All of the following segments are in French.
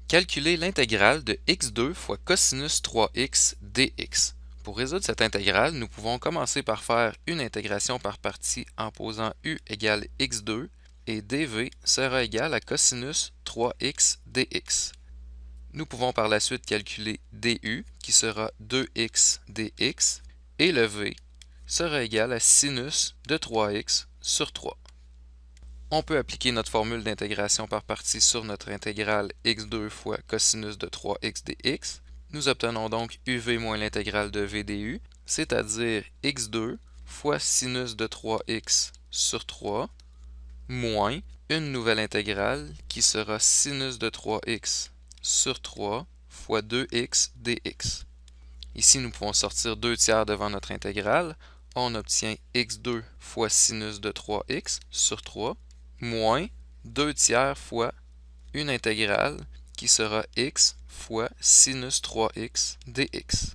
Calculer l'intégrale de x2 fois cosinus 3x dx. Pour résoudre cette intégrale, nous pouvons commencer par faire une intégration par partie en posant u égale x2 et dv sera égal à cosinus 3x dx. Nous pouvons par la suite calculer du qui sera 2x dx et le v sera égal à sinus de 3x sur 3. On peut appliquer notre formule d'intégration par partie sur notre intégrale x2 fois cosinus de 3x dx. Nous obtenons donc uv moins l'intégrale de v du, c'est-à-dire x2 fois sinus de 3x sur 3 moins une nouvelle intégrale qui sera sinus de 3x sur 3 fois 2x dx. Ici, nous pouvons sortir 2 tiers devant notre intégrale. On obtient x2 fois sinus de 3x sur 3 moins 2 tiers fois une intégrale qui sera x fois sinus 3x dx.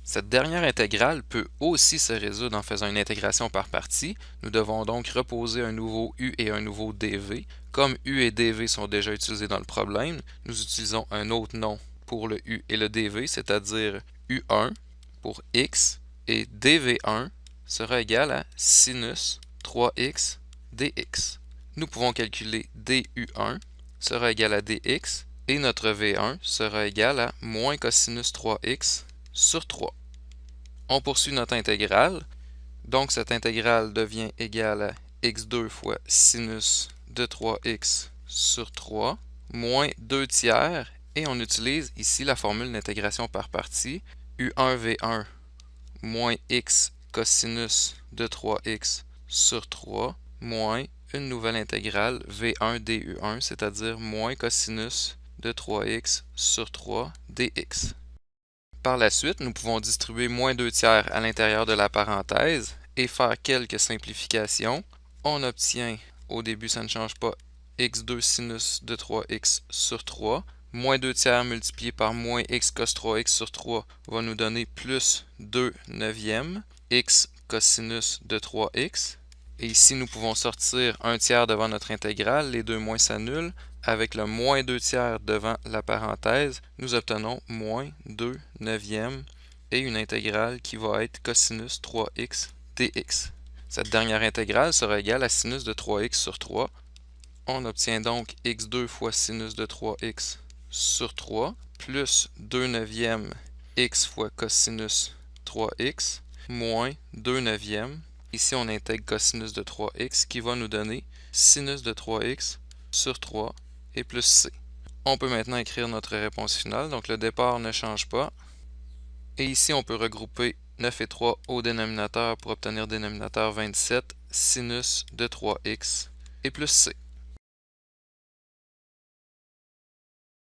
Cette dernière intégrale peut aussi se résoudre en faisant une intégration par partie. Nous devons donc reposer un nouveau u et un nouveau dv. Comme u et dv sont déjà utilisés dans le problème, nous utilisons un autre nom pour le u et le dv, c'est-à-dire u1 pour x et dv1 sera égal à sinus 3x dx. Nous pouvons calculer du1 sera égal à dx et notre v1 sera égal à moins cosinus 3x sur 3. On poursuit notre intégrale, donc cette intégrale devient égale à x2 fois sinus de 3x sur 3 moins 2 tiers et on utilise ici la formule d'intégration par partie u1v1 moins x cosinus de 3x sur 3 moins une nouvelle intégrale v1 du1, c'est-à-dire moins cosinus de 3x sur 3 dx. Par la suite, nous pouvons distribuer moins 2 tiers à l'intérieur de la parenthèse et faire quelques simplifications. On obtient, au début ça ne change pas, x2 sinus de 3x sur 3. Moins 2 tiers multiplié par moins x cos 3x sur 3 va nous donner plus 2 neuvièmes x cosinus de 3x. Et ici, nous pouvons sortir 1 tiers devant notre intégrale, les deux moins s'annulent. Avec le moins 2 tiers devant la parenthèse, nous obtenons moins 2 neuvièmes et une intégrale qui va être cosinus 3x dx. Cette dernière intégrale sera égale à sinus de 3x sur 3. On obtient donc x2 fois sinus de 3x sur 3 plus 2 neuvièmes x fois cosinus 3x moins 2 neuvièmes. Ici, on intègre cosinus de 3x qui va nous donner sinus de 3x sur 3 et plus c. On peut maintenant écrire notre réponse finale, donc le départ ne change pas. Et ici, on peut regrouper 9 et 3 au dénominateur pour obtenir dénominateur 27 sinus de 3x et plus c.